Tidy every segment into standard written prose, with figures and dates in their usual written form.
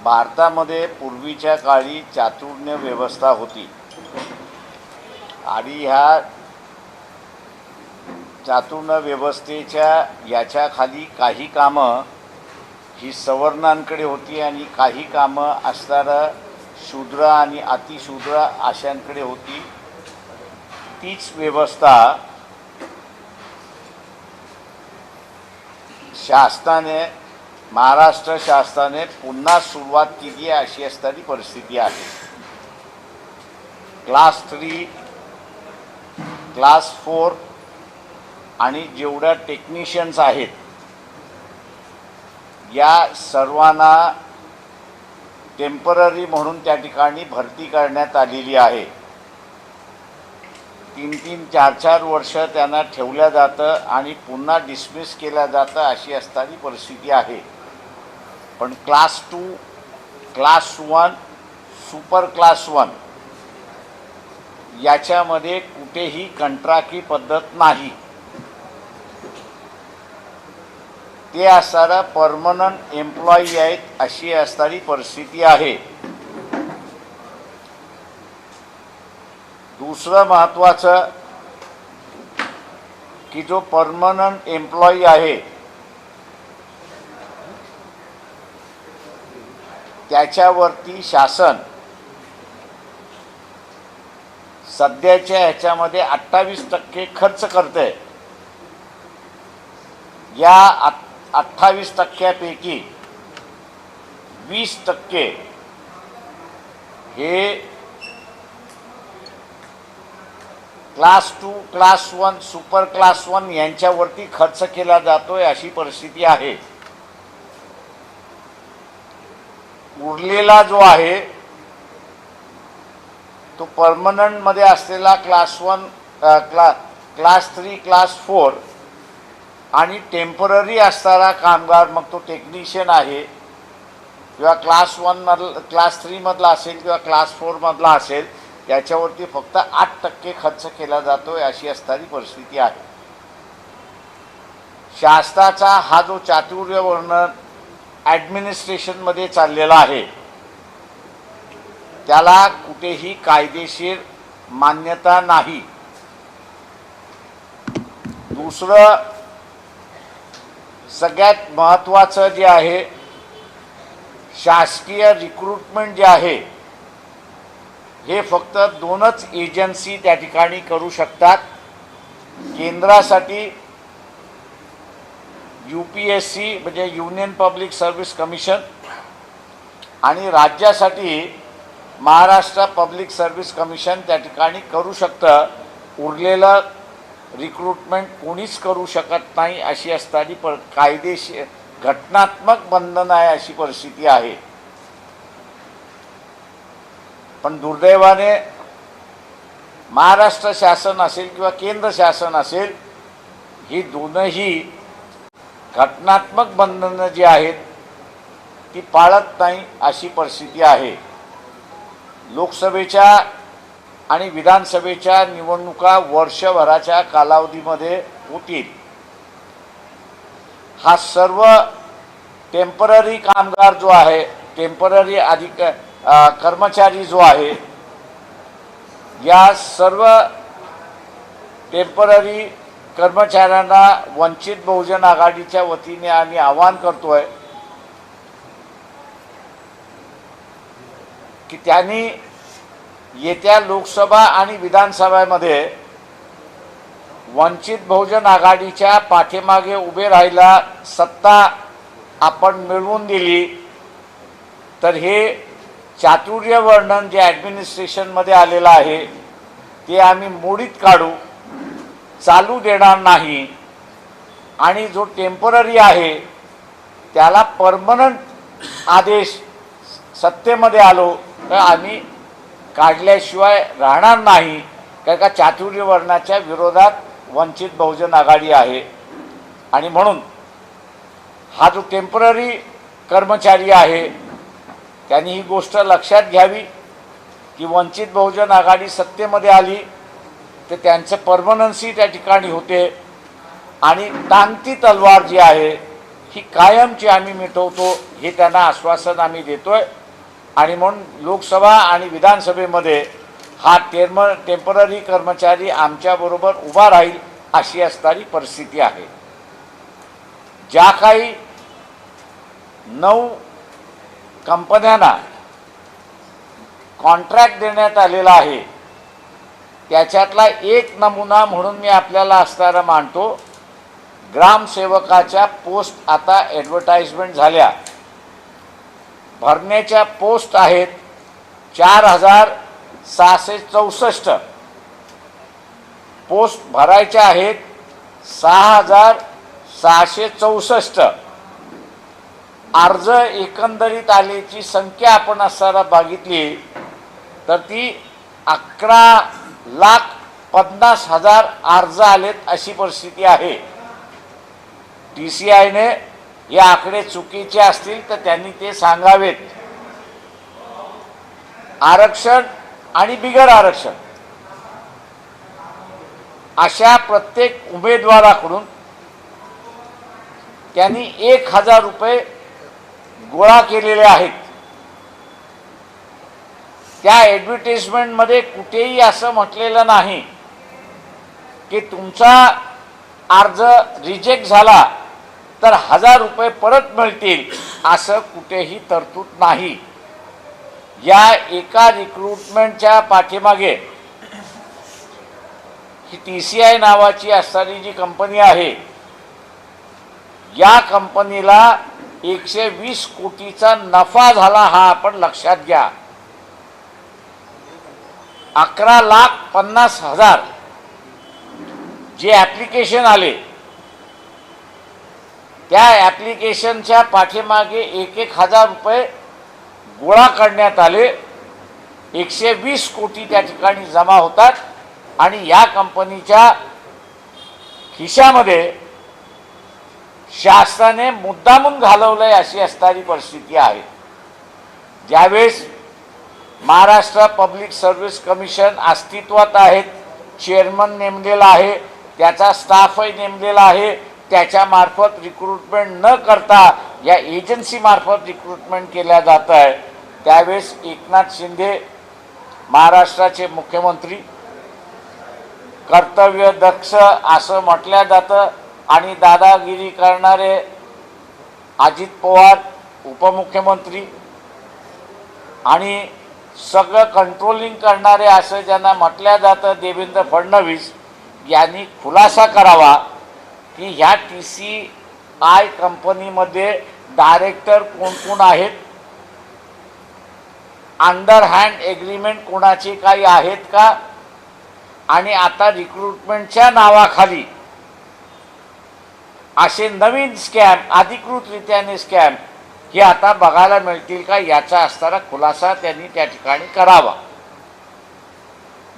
भारतामध्ये पूर्वीच्या काळी चातुर्ण्य व्यवस्था होती आणि ह्या चातुर्ण्य व्यवस्थेच्या याच्या खाली काही कामं ही सवर्णांकडे होती आणि काही कामं असणारं शूद्र आणि अतिशूद्र अशांकडे होती। तीच व्यवस्था शासनाने महाराष्ट्र शासनाने पुन्हा सुरुवात केली अशी असणारी परिस्थिती आहे। क्लास 3 क्लास 4 आणि जेवढ्या टेक्निशियन्स आहेत या सर्वांना टेम्पररी म्हणून त्या ठिकाणी भरती करण्यात आलेली आहे। 3-3, 4-4 वर्ष त्यांना ठेवल्या जातं आणि पुन्हा डिसमिस केल्या जातं अशी असणारी परिस्थिती आहे। पण क्लास 2 क्लास 1 सुपर क्लास 1 याच्यामध्ये कुठेही कंत्राटी पद्धत नाही। ते असणारा परमनंट एम्प्लॉई आहेत अशी असणारी परिस्थिती आहे। दुसरं महत्त्वाचं की जो परमनंट एम्प्लॉई आहे त्याच्यावरती शासन सध्याच्या ह्याच्यामध्ये 28% खर्च करते। या 28%पैकी 20% हे क्लास 2 क्लास 1 सुपर क्लास 1 यांच्यावरती खर्च केला जातोय अशी परिस्थिती आहे। उरलेला जो आहे तो परमनंट मध्ये असलेला क्लास 1 क्लास 3 क्लास 4 आणि टेम्पररी असणारा कामगार मग तो टेक्निशियन आहे किंवा क्लास 1 मधला क्लास 3 मधला असेल किंवा क्लास 4 मधला असेल त्याच्यावरती फक्त 8% खर्च केला जातोय अशी असणारी परिस्थिती आहे। शासनाचा हा जो चातुर्य वर्णन ॲडमिनिस्ट्रेशनमध्ये चाललेला आहे त्याला कुठेही कायदेशीर मान्यता नाही। दुसरं सगळ्यात महत्त्वाचं जे आहे शासकीय रिक्रुटमेंट जे आहे हे फक्त 2च एजन्सी त्या ठिकाणी करू शकतात। केंद्रासाठी UPSC म्हणजे युनियन पब्लिक सर्व्हिस कमिशन आणि राज्यासाठी महाराष्ट्र पब्लिक सर्व्हिस कमिशन त्या ठिकाणी करू शकतं। उरलेलं रिक्रुटमेंट कोणीच करू शकत नाही अशी असणारी कायदेशीर घटनात्मक बंधन आहे अशी परिस्थिती आहे। पण दुर्दैवाने महाराष्ट्र शासन असेल किंवा केंद्र शासन असेल ही दोनही घटनात्मक बंधनं जी आहेत ती पाळत नाही अशी परिस्थिती आहे। लोकसभेच्या आणि विधानसभेच्या निवडणुका वर्षभराच्या कालावधीमध्ये होतील। हा सर्व टेम्पररी कामगार जो आहे टेम्पररी कर्मचारी जो आहे या सर्व टेम्पररी कर्मचाऱ्यांना वंचित बहुजन आघाडीच्या वतीने आम्ही आवाहन करतोय की त्यांनी येत्या लोकसभा आणि विधानसभेमध्ये वंचित बहुजन आघाडीच्या पाठीमागे उभे राहायला सत्ता आपण मिळवून दिली तर हे चातुर्य वर्णन जे ॲडमिनिस्ट्रेशनमध्ये आलेलं आहे ते आम्ही मोडीत काढू, चालू देणार नाही आणि जो टेम्पररी आहे त्याला परमनंट आदेश सत्तेमध्ये आलो तर आम्ही काढल्याशिवाय राहणार नाही। कारण का चातुर्य वर्णाच्या विरोधात वंचित बहुजन आघाडी आहे आणि म्हणून हा जो टेम्पररी कर्मचारी आहे त्यांनी ही गोष्ट लक्षात घ्यावी की वंचित बहुजन आघाडी सत्तेमध्ये आली तर त्यांचं परमनन्सी त्या ठिकाणी होते आणि टांगती तलवार जी आहे ही कायमची आम्ही मिटवतो हे त्यांना आश्वासन आम्ही देतोय। आणि म्हणून लोकसभा आणि विधानसभेमध्ये हा टेम्पररी कर्मचारी आमच्याबरोबर उभा राहील अशी असणारी परिस्थिती आहे। ज्या काही 9 कंपन्यांना कॉन्ट्रॅक्ट देण्यात आलेला आहे त्याच्यातला एक नमुना म्हणून मी आपल्याला असणारा मांडतो। ग्रामसेवकाच्या पोस्ट आता ॲडव्हर्टाइजमेंट झाल्या, भरण्याच्या पोस्ट आहेत 4664, पोस्ट भरायच्या आहेत 6664, अर्ज एकंदरीत आलेची संख्या आपण असताना बघितली तर ती 11,50,000 अर्ज आलेत अशी परिस्थिती आहे। TCIने हे आकडे चुकीचे असतील तर त्यांनी ते सांगावेत। आरक्षण आणि बिगर आरक्षण अशा प्रत्येक उमेदवाराकडून त्यांनी 1,000 रुपये गोळा केलेले आहेत। त्या ॲडव्हर्टाइजमेंटमध्ये कुठेही असं म्हटलेलं नाही की तुमचा अर्ज रिजेक्ट झाला तर 1,000 रुपये परत मिळतील, असं कुठेही तरतूद नाही। या एका रिक्रुटमेंटच्या पाठीमागे ही TCI नावाची असणारी जी कंपनी आहे, या कंपनीला 120 कोटीचा नफा झाला हा आपण लक्षात घ्या। 11,50,000 जे ॲप्लिकेशन आले त्या ॲप्लिकेशनच्या पाठीमागे 1,000 रुपये गोळा करण्यात आले। 120 कोटी त्या ठिकाणी जमा होतात आणि या कंपनीच्या खिशामध्ये शासनाने मुद्दामून घालवलंय अशी असणारी परिस्थिती आहे। ज्यावेळेस महाराष्ट्र पब्लिक सर्व्हिस कमिशन अस्तित्वात आहेत, चेअरमन नेमलेला आहे, त्याचा स्टाफही नेमलेला आहे, त्याच्यामार्फत रिक्रुटमेंट न करता या एजन्सीमार्फत रिक्रुटमेंट केल्या जात आहे। त्यावेळेस एकनाथ शिंदे महाराष्ट्राचे मुख्यमंत्री कर्तव्यदक्ष असं म्हटलं जातं आणि दादागिरी करणारे अजित पवार उपमुख्यमंत्री आणि सगळं कंट्रोलिंग करणारे असं ज्यांना म्हटलं जातं देवेंद्र फडणवीस यांनी खुलासा करावा की ह्या TCI कंपनीमध्ये डायरेक्टर कोण कोण आहेत, अंडर हँड एग्रीमेंट कोणाचे काही आहेत का, आणि आता रिक्रुटमेंटच्या नावाखाली असे नवीन स्कॅम अधिकृतरित्याने स्कॅम हे आता बघायला मिळतील का, याचा असणारा खुलासा त्यांनी त्या ठिकाणी करावा।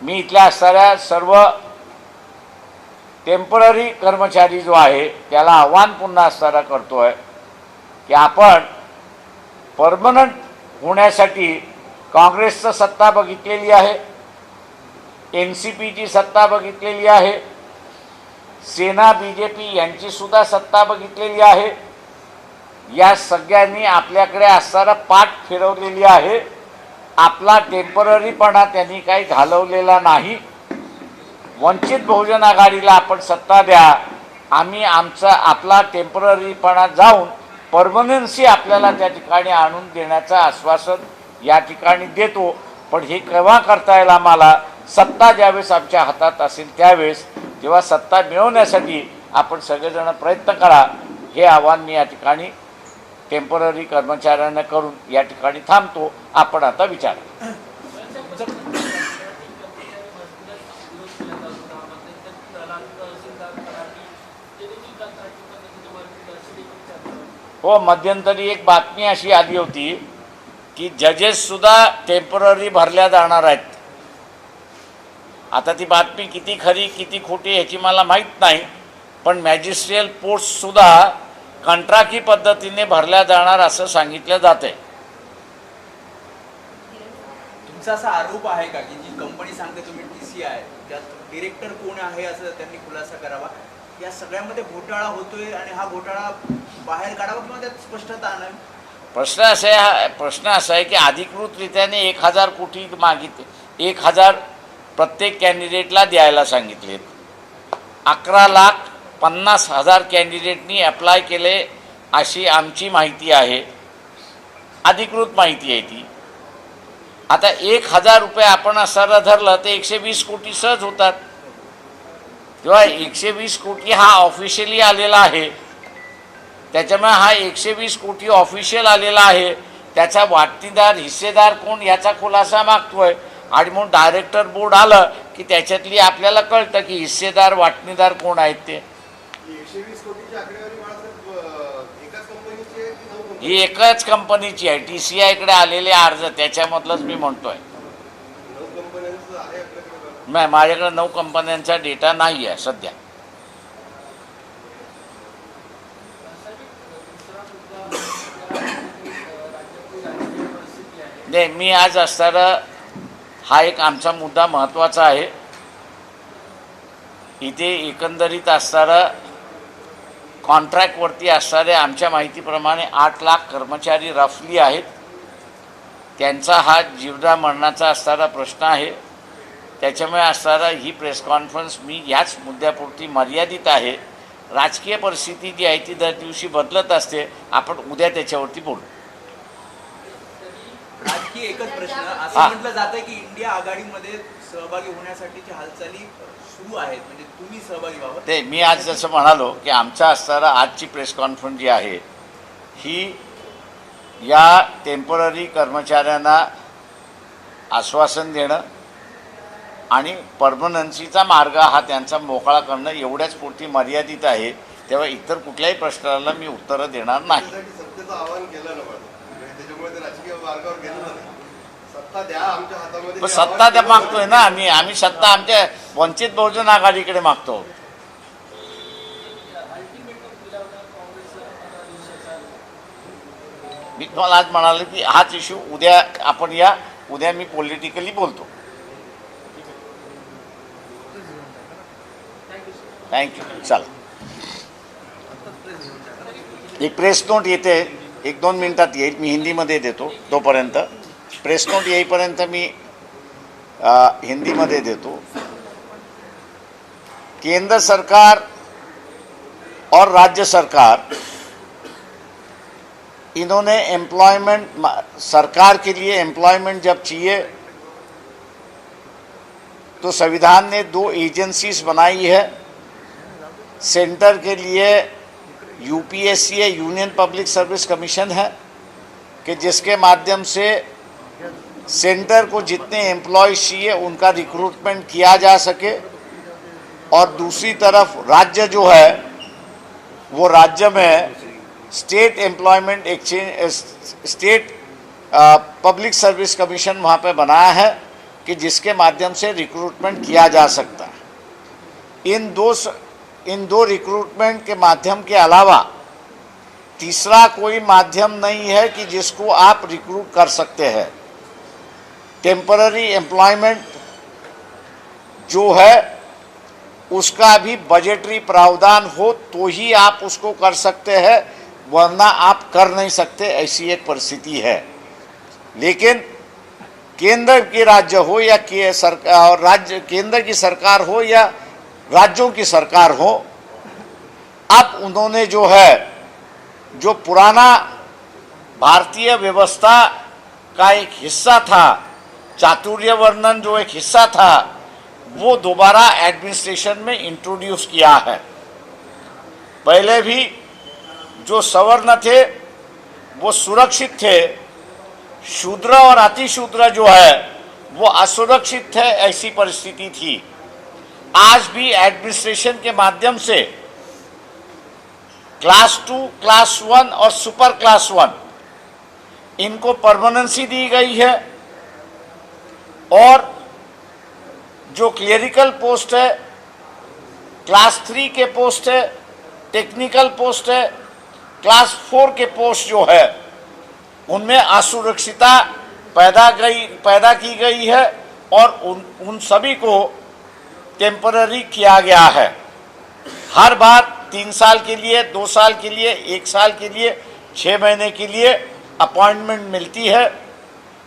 मी इथल्या असणाऱ्या सर्व टेम्पररी कर्मचारी जो आहे त्याला आव्हान पुन्हा असणारा करतोय की आपण परमनंट होण्यासाठी काँग्रेसचं सत्ता बघितलेली आहे, NCPची सत्ता बघितलेली आहे, सेना BJP यांची सुद्धा सत्ता बघितलेली आहे। या सगळ्यांनी आपल्याकडे असणारा पाठ फिरवलेली आहे। आपला टेम्पररीपणा त्यांनी काही घालवलेला नाही। वंचित बहुजन आघाडीला आपण सत्ता द्या, आम्ही आपला टेम्पररीपणा जाऊन परमनन्सी आपल्याला त्या ठिकाणी आणून देण्याचं आश्वासन या ठिकाणी देतो। पण हे केव्हा करता येईल आम्हाला, सत्ता ज्यावेळेस आमच्या हातात असेल त्यावेळेस, तेव्हा सत्ता मिळवण्यासाठी आपण सगळेजण प्रयत्न करा, हे आव्हान मी या ठिकाणी टेम्पररी कर्मचाऱ्यांना करून या ठिकाणी थांबतो। आपण आता विचार हो, मध्यंतरी एक बातमी अशी आली होती की जजेस सुद्धा टेम्पररी भरल्या जाणार आहेत। आता ती बातमी किती खरी किती खोटी याची मला माहीत नाही, पण मॅजिस्ट्रियल पोस्ट सुद्धा कंत्राटी पद्धतीने भरल्या जाणार असं सांगितलं जातंय। तुमचा असा आरोप आहे का की जी कंपनी सांगते तुम्ही TCI त्यात डिरेक्टर कोण आहे असं त्यांनी खुलासा करावा? या सगळ्यामध्ये घोटाळा होतोय आणि हा घोटाळा बाहेर काढावा किंवा त्यात स्पष्टता आणावी? प्रश्न असा आहे की अधिकृतरित्याने 1,000 कोटी मागितले, 1,000 प्रत्येक कॅन्डिडेटला द्यायला सांगितलेत. 11,50,000 कॅन्डिडेटनी अप्लाय केले अशी आमची माहिती आहे, अधिकृत माहिती आहे ती. आता 1,000 रुपये आपण असं धरलं तर 120 कोटी सहज होतात. तेव्हा 120 कोटी हा ऑफिशियली आलेला आहे, त्याच्यामुळे हा 120 कोटी ऑफिशियल आलेला आहे. त्याचा वाटणीदार हिस्सेदार कोण याचा खुलासा मागतोय आणि म्हणून डायरेक्टर बोर्ड आलं की त्याच्यातली आपल्याला कळतं की हिस्सेदार वाटणीदार कोण आहेत ते. 120 कोटीची आकडेवारी बाळासाहेब एकाच कंपनीची आहे की 9 कंपनी? ही एकच कंपनीची आहे. TCI कडे आलेले अर्ज त्याच्यामधलंच मी म्हणतोय. 9 कंपन्यांचं आहे आपल्याकडे? नाही, माझ्याकडे 9 कंपन्यांचा डेटा नाही आहे सध्या. नाही, मी आज असताना हा एक आमचा मुद्दा महत्त्वाचा आहे. इथे एकंदरीत असताना कॉन्ट्रॅक्टवरती असणारे आमच्या माहितीप्रमाणे 8 लाख कर्मचारी रफली आहेत. त्यांचा हा जीवना मरणाचा असणारा प्रश्न आहे. त्याच्यामुळे असणारा ही प्रेस कॉन्फरन्स मी याच मुद्द्यापुरती मर्यादित आहे. राजकीय परिस्थिती जी आहे ती दर दिवशी बदलत असते. आपण उद्या त्याच्यावरती बोलू. राजकीय एकच प्रश्न असं म्हटलं जातंय की इंडिया आघाडीमध्ये सहभागी होण्यासाठीची हालचाली सुरू आहेत, म्हणजे तुम्ही सहभागी व्हावं. ते मी आज जसं म्हणालो की आमचा असणारा आजची प्रेस कॉन्फरन्स जी आहे ही या टेम्पररी कर्मचाऱ्यांना आश्वासन देणं आणि परमनन्सीचा मार्ग हा त्यांचा मोकळा करणं एवढ्याच पुरती मर्यादित आहे. तेव्हा इतर कुठल्याही प्रश्नाला मी उत्तरं देणार नाही. सत्तेचं आवाहन केलं ना मॅडम, त्याच्यामुळे ते राजकीय मार्गावर गेलं नाही. सत्ता द्या आमच्या हातामध्ये. पण सत्ता त्या मागतोय ना आम्ही सत्ता आमच्या वंचित बहुजन आघाडीकडे मागतो. मी तुम्हाला आज म्हणालो की हाच इश्यू उद्या आपण या, उद्या मी पॉलिटिकली बोलतो. थँक्यू. चला, एक प्रेस नोट येते, 1-2 मिनिटात येईल. मी हिंदीमध्ये देतो. तोपर्यंत प्रेस नोट येईपर्यंत मी हिंदीमध्ये देतो. केंद्र सरकार और राज्य सरकार इन्होंने एम्प्लॉयमेंट, सरकार के लिए एम्प्लॉयमेंट जब चाहिए तो संविधान ने 2 एजेंसीज बनाई है. सेंटर के लिए UPSC है, यूनियन पब्लिक सर्विस कमीशन है, कि जिसके माध्यम से सेंटर को जितने एम्प्लॉयज़ चाहिए उनका रिक्रूटमेंट किया जा सके. और दूसरी तरफ राज्य जो है वो राज्य में state employment exchange, state public service commission वहाँ पे बनाया है कि जिसके माध्यम से रिक्रूटमेंट किया जा सकता है. इन दो रिक्रूटमेंट के माध्यम के अलावा तीसरा कोई माध्यम नहीं है कि जिसको आप रिक्रूट कर सकते हैं. टेम्पररी एम्प्लॉयमेंट जो है उसका भी बजटरी प्रावधान हो तो ही आप उसको कर सकते हैं, वरना आप कर नहीं सकते. ऐसी एक परिस्थिति है. लेकिन केंद्र की राज्य हो या सरकार, राज्य केंद्र की सरकार हो या राज्यों की सरकार हो, अब उन्होंने जो है, जो पुराना भारतीय व्यवस्था का एक हिस्सा था, चातुर्य वर्णन जो एक हिस्सा था, वो दोबारा एडमिनिस्ट्रेशन में इंट्रोड्यूस किया है. पहले भी जो सवर्ण थे वो सुरक्षित थे, शूद्र और अतिशूद्र जो है वो असुरक्षित थे. ऐसी परिस्थिति थी. आज भी एडमिनिस्ट्रेशन के माध्यम से क्लास 2, क्लास 1 और सुपर क्लास 1 इनको परमानेंसी दी गई है. और जो क्लेरिकल पोस्ट है, क्लास 3 के पोस्ट है, टेक्निकल पोस्ट है, क्लास 4 के पोस्ट जो है उनमें असुरक्षितता पैदा की गई है और उन सभी को टेम्पररी किया गया है. हर बार 3 साल के लिए, 2 साल के लिए, 1 साल के लिए, 6 महीने के लिए अपॉइंटमेंट मिलती है।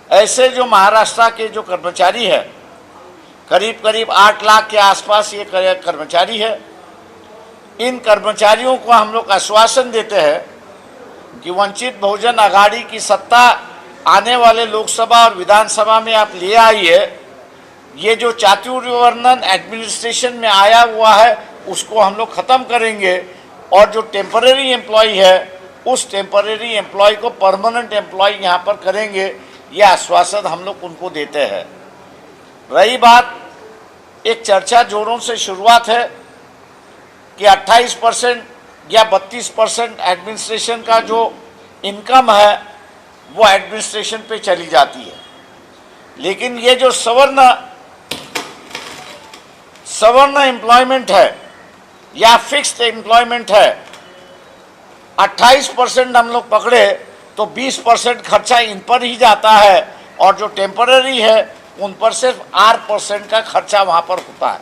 ऐसे जो महाराष्ट्र के जो कर्मचारी है, करीब करीब 8 लाख के आसपास ये कर्मचारी है, इन कर्मचारियों को हम लोग आश्वासन देते हैं कि वंचित बहुजन आघाड़ी की सत्ता आने वाले लोकसभा और विधानसभा में आप ले आइए। ये जो चातुर्य वर्णन एडमिनिस्ट्रेशन में आया हुआ है उसको हम लोग ख़त्म करेंगे और जो टेम्परेरी एम्प्लॉय है उस टेम्परेरी एम्प्लॉय को परमानेंट एम्प्लॉय यहाँ पर करेंगे। ये आश्वासन हम लोग उनको देते हैं। रही बात, एक चर्चा जोरों से शुरुआत है कि 28% या 32% एडमिनिस्ट्रेशन का जो इनकम है वो एडमिनिस्ट्रेशन पे चली जाती है, लेकिन ये जो सवर्ण एम्प्लॉयमेंट है या फिक्स्ड एम्प्लॉयमेंट है, 28% हम लोग पकड़े तो 20% खर्चा इन पर ही जाता है और जो टेम्पररी है उन पर सिर्फ 8% का खर्चा वहाँ पर होता है।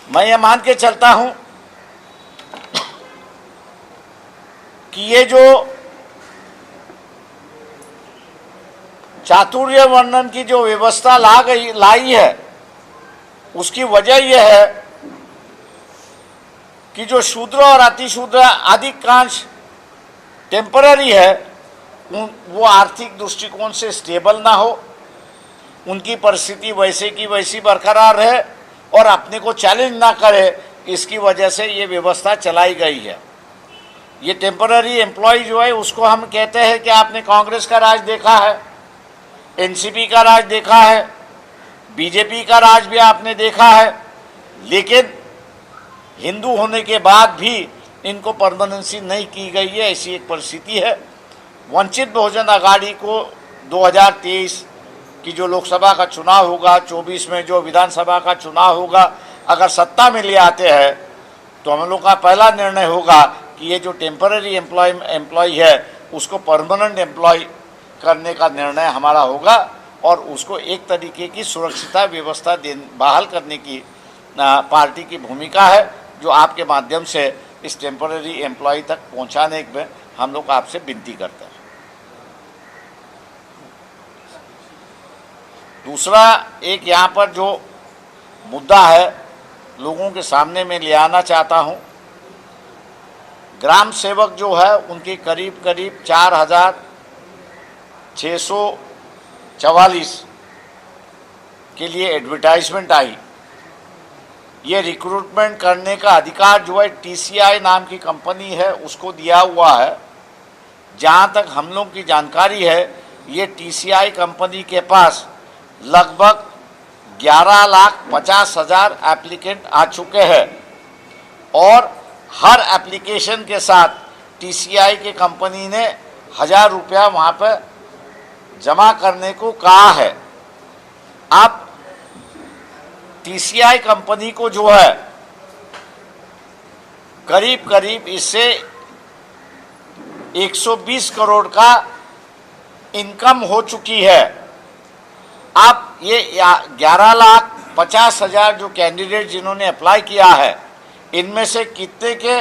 मैं ये मान के चलता हूँ कि ये जो चातुर्य वर्णन की जो व्यवस्था लाई है उसकी वजह यह है कि जो शूद्र और अतिशूद्र अधिकांश टेम्पररी है वो आर्थिक दृष्टिकोण से स्टेबल ना हो, उनकी परिस्थिति वैसे की वैसी बरकरार रहे और अपने को चैलेंज ना करे, इसकी वजह से ये व्यवस्था चलाई गई है। ये टेम्पररी एम्प्लॉय जो है उसको हम कहते हैं कि आपने कांग्रेस का राज देखा है, एनसीपी का राज देखा है, बीजेपी का राज भी आपने देखा है, लेकिन हिंदू होने के बाद भी इनको परमानेंसी नहीं की गई है, ऐसी एक परिस्थिति है। वंचित बहुजन आघाड़ी को 2023 की जो लोकसभा का चुनाव होगा, 24 में जो विधानसभा का चुनाव होगा, अगर सत्ता में ले आते हैं तो हम लोग का पहला निर्णय होगा कि ये जो टेम्पररी एम्प्लॉय है उसको परमानेंट एम्प्लॉय करने का निर्णय हमारा होगा और उसको एक तरीके की सुरक्षिता व्यवस्था बहाल करने की पार्टी की भूमिका है, जो आपके माध्यम से इस टेम्पररी एम्प्लॉय तक पहुंचाने में हम लोग आपसे विनती करते हैं। दूसरा एक यहाँ पर जो मुद्दा है लोगों के सामने में ले आना चाहता हूँ, ग्राम सेवक जो है उनकी करीब करीब 4,644 के लिए एडवर्टाइजमेंट आई। ये रिक्रूटमेंट करने का अधिकार जो है TCI नाम की कंपनी है उसको दिया हुआ है। जहाँ तक हम लोग की जानकारी है ये TCI कंपनी के पास लगभग 11,50,000 एप्लीकेंट आ चुके हैं और हर एप्लीकेशन के साथ TCI के कंपनी ने 1,000 रुपया वहाँ पर जमा करने को कहा है। अब TCI कंपनी को जो है करीब करीब इससे 120 करोड़ का इनकम हो चुकी है। अब ये 11,50,000 जो कैंडिडेट जिन्होंने अप्लाई किया है इनमें से कितने के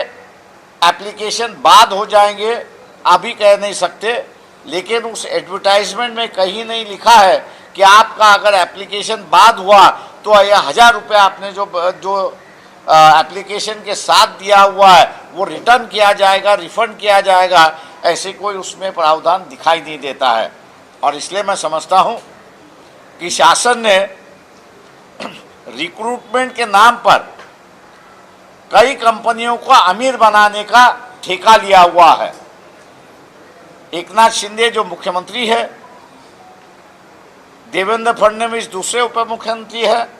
एप्लीकेशन बाद हो जाएंगे अभी कह नहीं सकते, लेकिन उस एडवर्टाइजमेंट में कहीं नहीं लिखा है कि आपका अगर एप्लीकेशन बाद हुआ तो यह 1,000 रुपया आपने जो एप्लीकेशन के साथ दिया हुआ है वो रिटर्न किया जाएगा, रिफंड किया जाएगा। ऐसे कोई उसमें प्रावधान दिखाई नहीं देता है और इसलिए मैं समझता हूँ कि शासन ने रिक्रूटमेंट के नाम पर कई कंपनियों को अमीर बनाने का ठेका लिया हुआ है। एकनाथ शिंदे जो मुख्यमंत्री है, देवेंद्र फडणवीस दूसरे उप मुख्यमंत्री है,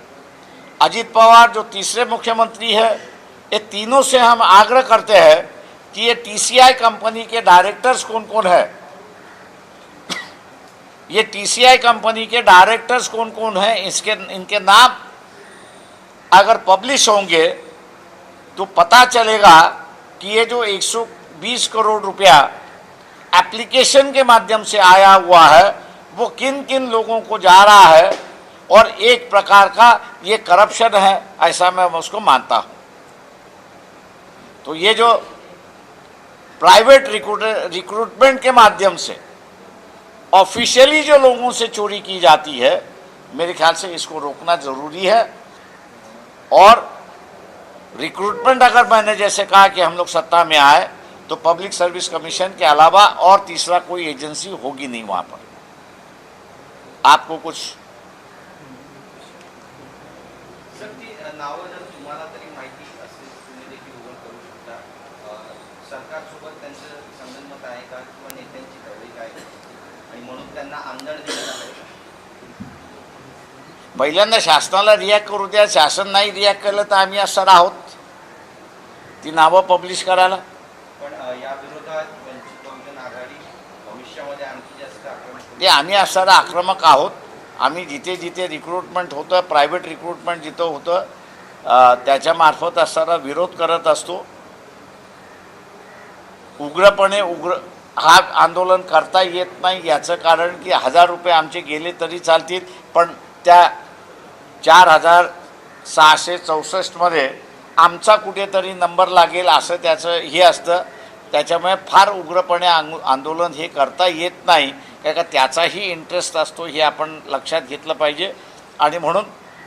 अजित पवार जो तीसरे मुख्यमंत्री है, ये तीनों से हम आग्रह करते हैं कि ये TCI कंपनी के डायरेक्टर्स कौन कौन है, ये TCI कंपनी के डायरेक्टर्स कौन कौन हैं, इनके नाम अगर पब्लिश होंगे तो पता चलेगा कि ये जो 120 करोड़ रुपया एप्लीकेशन के माध्यम से आया हुआ है वो किन किन लोगों को जा रहा है और एक प्रकार का ये करप्शन है, ऐसा मैं उसको मानता हूँ। तो ये जो प्राइवेट रिक्रूटमेंट के माध्यम से ऑफिशियली जो लोगों से चोरी की जाती है, मेरे ख्याल से इसको रोकना ज़रूरी है। और रिक्रूटमेंट, अगर मैंने जैसे कहा कि हम लोग सत्ता में आए तो पब्लिक सर्विस कमीशन के अलावा और तीसरा कोई एजेंसी होगी नहीं वहाँ पर। आपको कुछ सर ती नावं जर तुम्हाला तरी माहिती असेल तुम्ही देखील उघड करू शकता. सरकारसोबत त्यांचं संगनमत आहे का किंवा नेत्यांची जवळीक आहे आणि म्हणून त्यांना आंदण देण्यात आलं आहे? पहिल्यांदा शासनाला रिॲक्ट करू द्या. शासन नाही रिॲक्ट केलं तर आम्ही असं आहोत ती नावं पब्लिश करायला. पण या विरोधात वंचित बहुजन आघाडी भविष्यामध्ये आणखी जास्त आक्रमक होईल. ते आम्ही असणारा आक्रमक आहोत. आम्ही जिथे जिथे रिक्रूटमेंट होतं, प्रायव्हेट रिक्रूटमेंट जिथं होतं त्याच्यामार्फत असणारा विरोध करत असतो. उग्रपणे हा आंदोलन करता येत नाही. याचं कारण की 1000 रुपये आमचे गेले तरी चालतील, पण त्या 4664 मध्ये आमचा कुठेतरी नंबर लागेल असं त्याचं हे असतं. त्याच्यामुळे फार उग्रपणे आंदोलन हे करता येत नाही, कारण का त्याचाही इंटरेस्ट असतो हे आपण लक्षात घेतलं पाहिजे. आणि म्हणून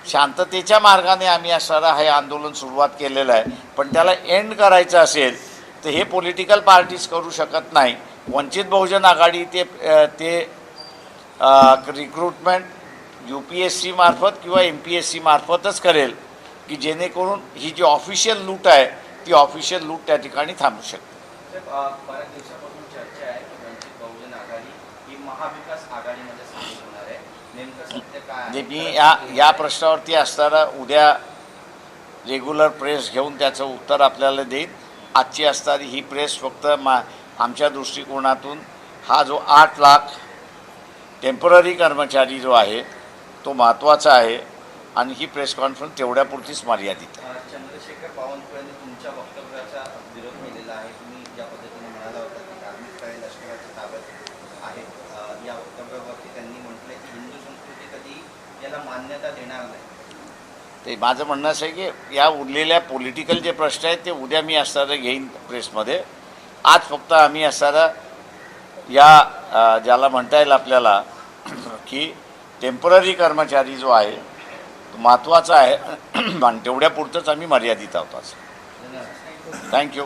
शांततेच्या मार्गाने आम्ही असणारा हे आंदोलन सुरुवात केलेलं आहे. पण त्याला एंड करायचं असेल तर हे पॉलिटिकल पार्टीज करू शकत नाही. वंचित बहुजन आघाडी ते रिक्रूटमेंट UPSC मार्फत किंवा MPSC मार्फतच करेल की जेणेकरून ही जी ऑफिशियल लूट आहे ती ऑफिशियल लूट त्या ठिकाणी थांबू शकते. बऱ्याच दिवसापासून चर्चा आहे की वंचित बहुजन आघाडी ही महाविकास आघाडीमध्ये सामील होणार आहे. नेमकं सत्य काय म्हणजे आहे? मी या प्रश्नावरती असताना उद्या रेग्युलर प्रेस घेऊन त्याचं उत्तर आपल्याला देईन. आजची असणारी ही प्रेस फक्त आमच्या दृष्टिकोनातून हा जो 8 लाख टेम्पररी कर्मचारी जो आहे तो महत्त्वाचा आहे आणि ही प्रेस कॉन्फरन्स तेवढ्यापुरतीच मर्यादित आहे. चंद्रशेखर बावनकुळेंनी तुमच्या वक्तव्याचा विरोध केलेला आहे. तुम्ही ज्या पद्धतीने म्हणाला होता की कार्मिक काय लष्कराच्या ताब्यात आहेत, या वक्तव्यावरती त्यांनी म्हटलं की हिंदू संस्कृती कधी याला मान्यता देणार नाही. ते माझं म्हणणं असं आहे की या उरलेल्या पॉलिटिकल जे प्रश्न आहेत ते उद्या मी असणारं घेईन प्रेसमध्ये. आज फक्त आम्ही असणारा या ज्याला म्हणता येईल आपल्याला की टेम्पररी कर्मचारी जो आहे तो महत्त्वाचा आहे आणि तेवढ्यापुरतंच आम्ही मर्यादित आहोत. धन्यवाद. थँक्यू.